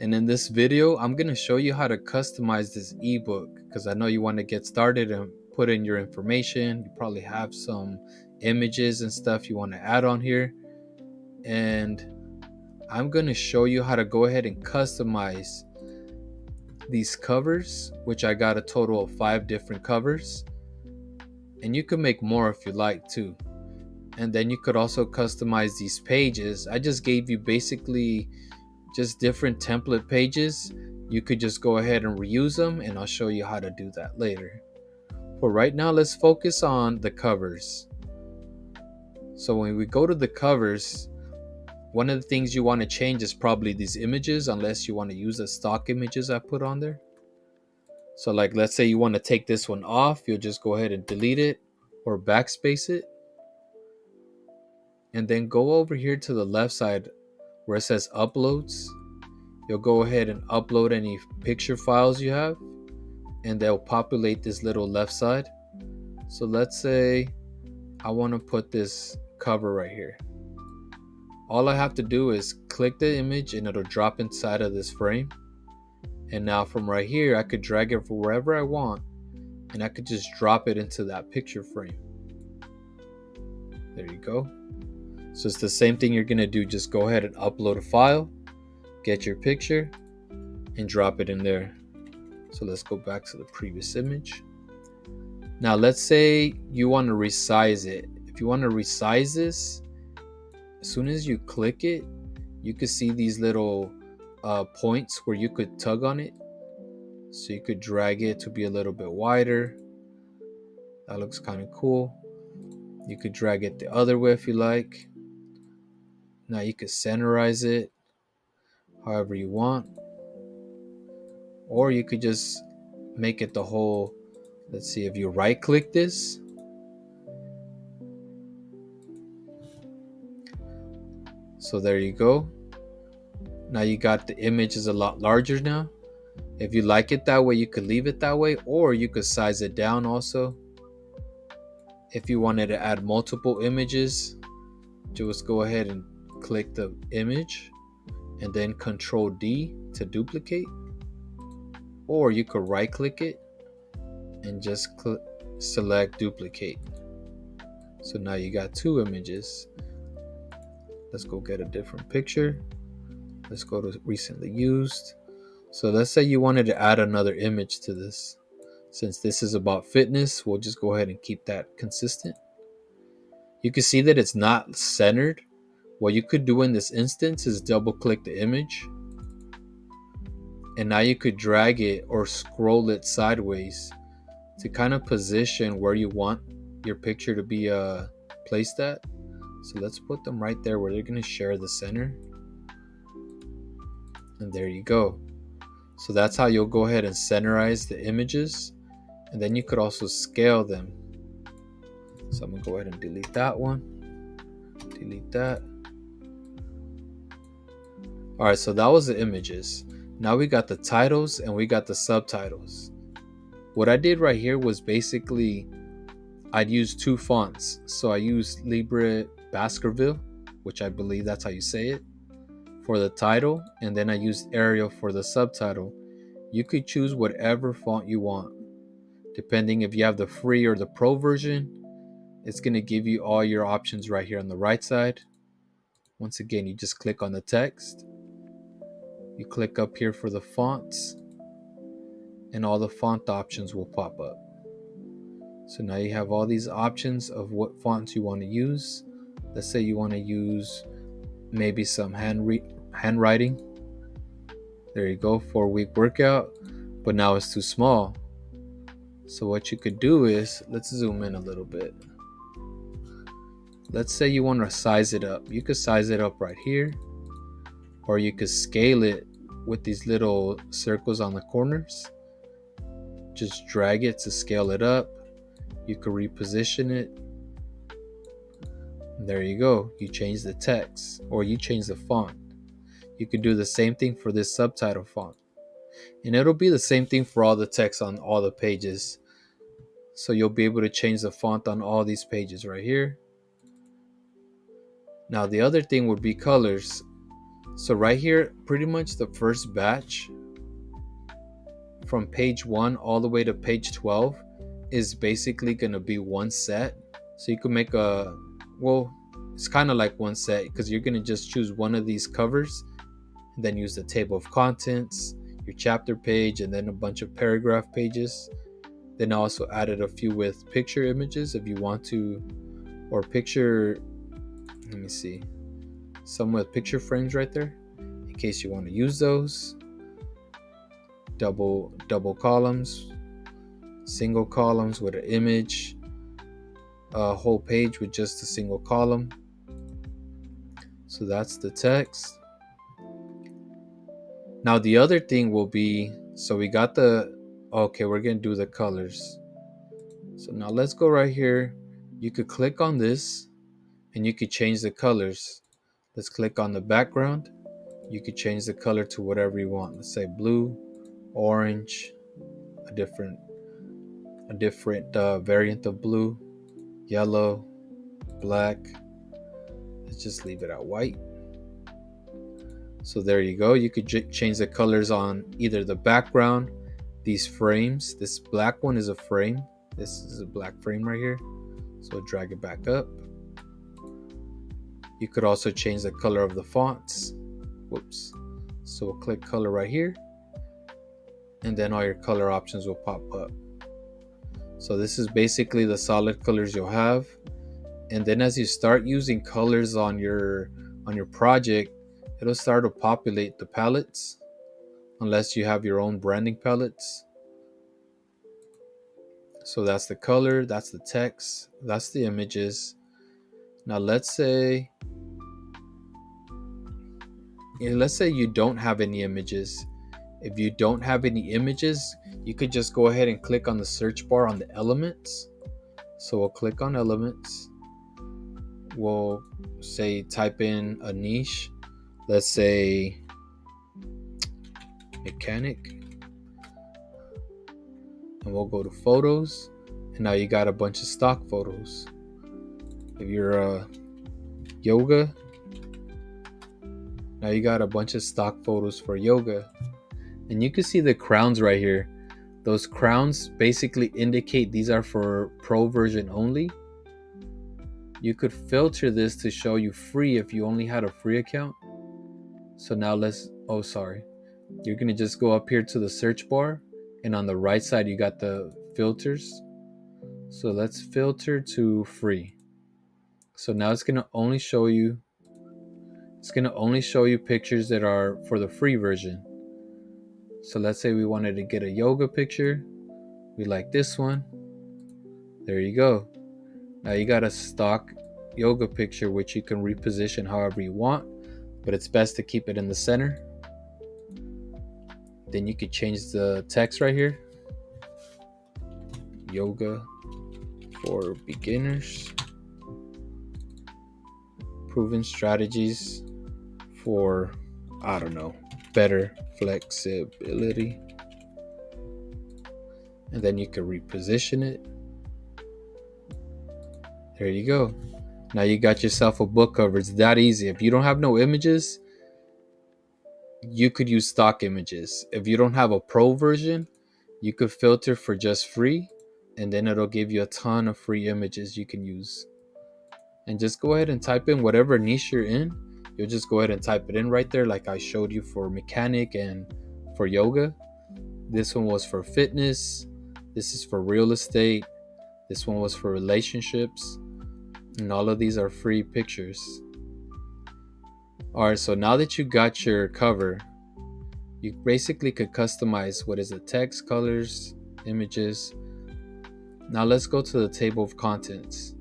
And in this video, I'm going to show you how to customize this ebook because I know you want to get started and put in your information. You probably have some images and stuff you want to add on here. And I'm going to show you how to go ahead and customize these covers, which I got a total of 5 different covers. And you can make more if you like too. And then you could also customize these pages. I just gave you basically just different template pages. You could just go ahead and reuse them, and I'll show you how to do that later. For right now, let's focus on the covers. So when we go to the covers, one of the things you want to change is probably these images, unless you want to use the stock images I put on there. So like, let's say you want to take this one off, you'll just go ahead and delete it or backspace it. And then go over here to the left side where it says uploads. You'll go ahead and upload any picture files you have, and they'll populate this little left side. So let's say I want to put this cover right here. All I have to do is click the image and it'll drop inside of this frame. And now from right here, I could drag it for wherever I want, and I could just drop it into that picture frame. There you go. So it's the same thing you're going to do. Just go ahead and upload a file, get your picture, and drop it in there. So let's go back to the previous image. Now let's say you want to resize it. If you want to resize this, as soon as you click it, you could see these little points where you could tug on it. So you could drag it to be a little bit wider. That looks kind of cool. You could drag it the other way if you like. Now you could centerize it however you want. Or you could just make it the whole. Let's see, if you right click this, so there you go. Now you got the image is a lot larger now. If you like it that way, you could leave it that way, or you could size it down also. If you wanted to add multiple images, just go ahead and click the image and then Control D to duplicate, or you could right click it and just select duplicate. So now you got 2 images. Let's go get a different picture. Let's go to recently used. So let's say you wanted to add another image to this. Since this is about fitness, we'll just go ahead and keep that consistent. You can see that it's not centered. What you could do in this instance is double click the image. And now you could drag it or scroll it sideways to kind of position where you want your picture to be placed at. So let's put them right there where they're going to share the center. And there you go. So that's how you'll go ahead and centerize the images. And then you could also scale them. So I'm going to go ahead and delete that one. Delete that. Alright, so that was the images. Now we got the titles and we got the subtitles. What I did right here was basically I'd use 2 fonts. So I used Libre Baskerville, which I believe that's how you say it, for the title, and then I used Arial for the subtitle. You could choose whatever font you want. Depending if you have the free or the pro version, it's going to give you all your options right here on the right side. Once again, you just click on the text. You click up here for the fonts, and all the font options will pop up. So now you have all these options of what fonts you want to use. Let's say you want to use maybe some handwriting. There you go, 4-week workout, but now it's too small. So what you could do is, let's zoom in a little bit. Let's say you want to size it up. You could size it up right here, or you could scale it with these little circles on the corners. Just drag it to scale it up. You could reposition it. There you go. You change the text, or you change the font. You could do the same thing for this subtitle font. And it'll be the same thing for all the text on all the pages. So you'll be able to change the font on all these pages right here. Now the other thing would be colors. So right here, pretty much the first batch from page 1 all the way to page 12 is basically going to be one set. So you can make well, it's kind of like one set because you're going to just choose one of these covers and then use the table of contents, your chapter page, and then a bunch of paragraph pages. Then I also added a few with picture images if you want to, or picture, let me see, some with picture frames right there in case you want to use those. Double columns, single columns with an image, a whole page with just a single column. So that's the text. Now the other thing will be, so we got okay, we're gonna do the colors. So now let's go right here. You could click on this and you could change the colors. Let's click on the background. You could change the color to whatever you want. Let's say blue, orange, a different variant of blue, yellow, black. Let's just leave it at white. So there you go. You could change the colors on either the background, these frames. This black one is a frame. This is a black frame right here. So drag it back up. You could also change the color of the fonts. Whoops. So we'll click color right here. And then all your color options will pop up. So this is basically the solid colors you'll have. And then as you start using colors on your project, it'll start to populate the palettes unless you have your own branding palettes. So that's the color, that's the text, that's the images. Now let's say you don't have any images. If you don't have any images, you could just go ahead and click on the search bar on the elements. So we'll click on elements. We'll say type in a niche. Let's say mechanic. And we'll go to photos. And now you got a bunch of stock photos. If you're yoga, now you got a bunch of stock photos for yoga. And you can see the crowns right here. Those crowns basically indicate these are for pro version only. You could filter this to show you free if you only had a free account. So now you're going to just go up here to the search bar, and on the right side you got the filters. So let's filter to free. So now it's going to only show you pictures that are for the free version. So let's say we wanted to get a yoga picture. We like this one. There you go. Now you got a stock yoga picture which you can reposition however you want, but it's best to keep it in the center. Then you could change the text right here. Yoga for beginners. Proven strategies for, I don't know, better flexibility. And then you can reposition it. There you go. Now you got yourself a book cover. It's that easy. If you don't have no images, you could use stock images. If you don't have a pro version, you could filter for just free, and then it'll give you a ton of free images you can use. And just go ahead and type in whatever niche you're in. You'll just go ahead and type it in right there, like I showed you for mechanic and for yoga. This one was for fitness. This is for real estate. This one was for relationships. And all of these are free pictures. Alright, so now that you got your cover, you basically could customize text, colors, images. Now let's go to the table of contents.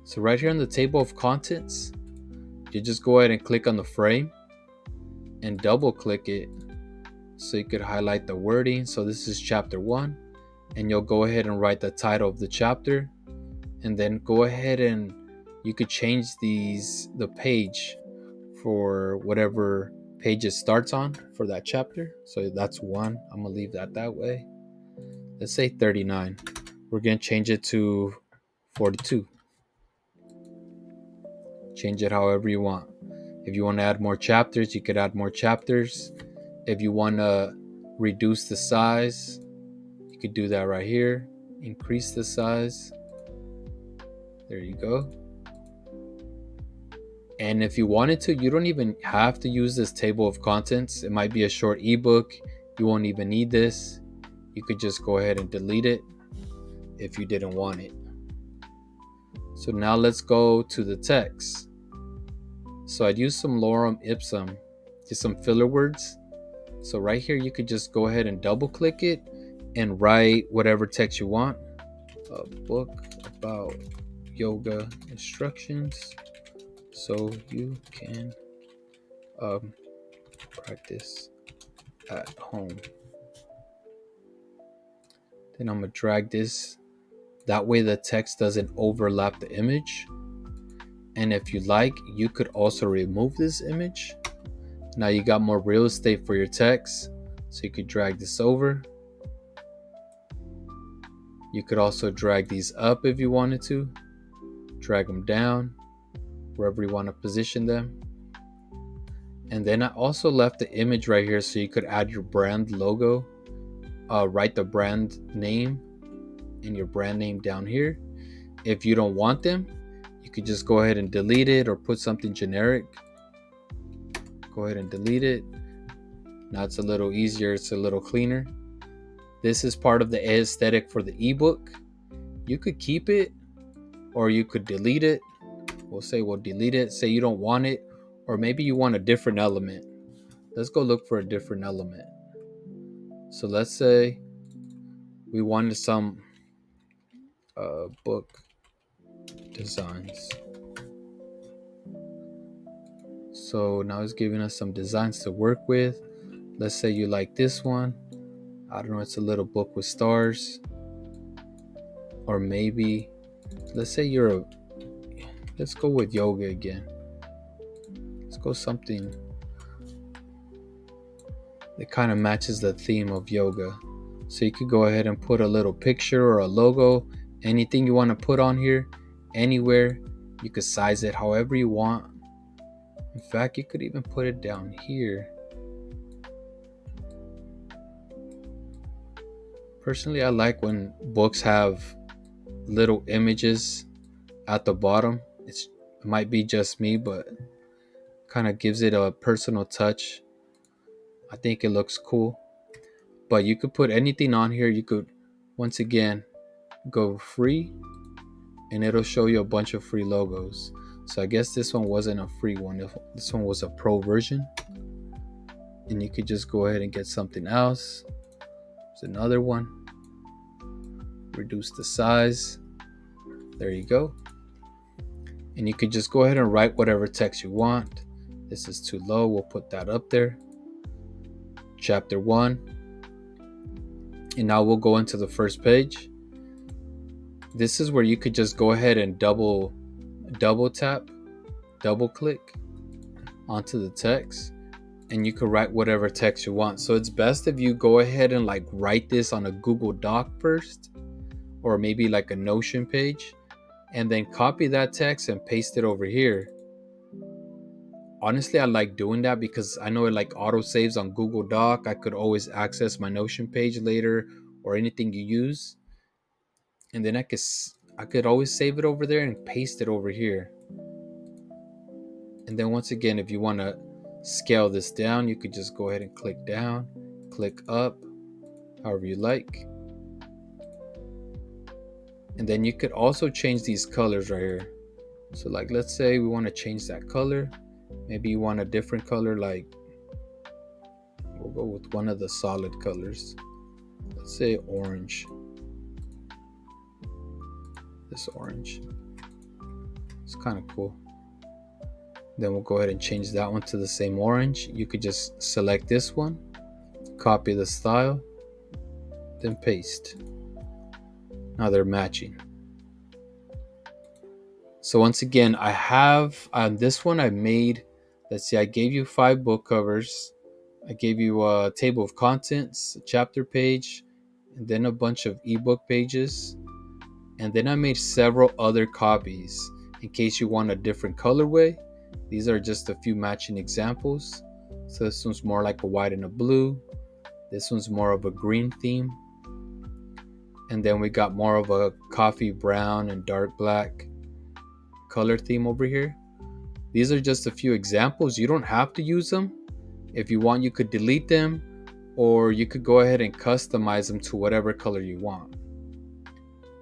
So right here in the table of contents, you just go ahead and click on the frame and double click it so you could highlight the wording. So this is chapter 1, and you'll go ahead and write the title of the chapter, and then go ahead and you could change the page for whatever page it starts on for that chapter. So that's 1. I'm gonna leave that way. Let's say 39. We're gonna change it to 42. Change it however you want. If you want to add more chapters, you could add more chapters. If you want to reduce the size, you could do that right here. Increase the size. There you go. And if you wanted to, you don't even have to use this table of contents. It might be a short ebook. You won't even need this. You could just go ahead and delete it if you didn't want it. So now let's go to the text. So I'd use some lorem ipsum, just some filler words. So right here, you could just go ahead and double click it and write whatever text you want. A book about yoga instructions so you can practice at home. Then I'm gonna drag this. That way the text doesn't overlap the image. And if you like, you could also remove this image. Now you got more real estate for your text. So you could drag this over. You could also drag these up if you wanted to. Drag them down, wherever you want to position them. And then I also left the image right here so you could add your brand logo. Write the brand name and your brand name down here. If you don't want them, you could just go ahead and delete it or put something generic. Go ahead and delete it. Now it's a little easier, it's a little cleaner. This is part of the aesthetic for the ebook. You could keep it or you could delete it. We'll delete it. Say you don't want it, or maybe you want a different element. Let's go look for a different element. So let's say we wanted some book designs. So now it's giving us some designs to work with. Let's say you like this one. I don't know, it's a little book with stars. Or maybe, let's say let's go with yoga again. Let's go something that kind of matches the theme of yoga. So you could go ahead and put a little picture or a logo, anything you want to put on here, anywhere. You could size it however you want. In fact, you could even put it down here. Personally, I like when books have little images at the bottom. It might be just me, but kind of gives it a personal touch. I think it looks cool. But you could put anything on here. You could, once again, go free, and it'll show you a bunch of free logos. So I guess this one wasn't a free one. This one was a pro version. And you could just go ahead and get something else. There's another one. Reduce the size. There you go. And you could just go ahead and write whatever text you want. This is too low. We'll put that up there. Chapter 1. And now we'll go into the first page. This is where you could just go ahead and double tap, double click onto the text, and you could write whatever text you want. So it's best if you go ahead and like write this on a Google Doc first, or maybe like a Notion page, and then copy that text and paste it over here. Honestly, I like doing that because I know it like auto saves on Google Doc. I could always access my Notion page later or anything you use. And then I could always save it over there and paste it over here. And then once again, if you want to scale this down, you could just go ahead and click down, click up, however you like. And then you could also change these colors right here. So like, let's say we want to change that color. Maybe you want a different color, like we'll go with one of the solid colors. Let's say orange. This orange. It's kind of cool. Then we'll go ahead and change that one to the same orange. You could just select this one, copy the style, then paste. Now they're matching. So once again, I have on this one I made, let's see, I gave you 5 book covers. I gave you a table of contents, a chapter page, and then a bunch of ebook pages. And then I made several other copies in case you want a different colorway. These are just a few matching examples. So this one's more like a white and a blue. This one's more of a green theme. And then we got more of a coffee brown and dark black color theme over here. These are just a few examples. You don't have to use them. If you want, you could delete them, or you could go ahead and customize them to whatever color you want.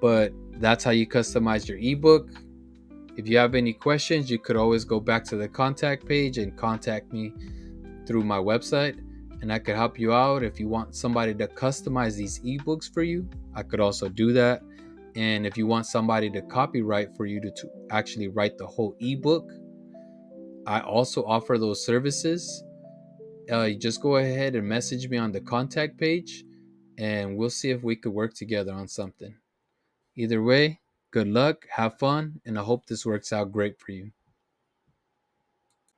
But that's how you customize your ebook. If you have any questions, you could always go back to the contact page and contact me through my website, and I could help you out. If you want somebody to customize these ebooks for you, I could also do that. And if you want somebody to copyright for you to actually write the whole ebook, I also offer those services. You just go ahead and message me on the contact page, and we'll see if we could work together on something. Either way, good luck, have fun, and I hope this works out great for you.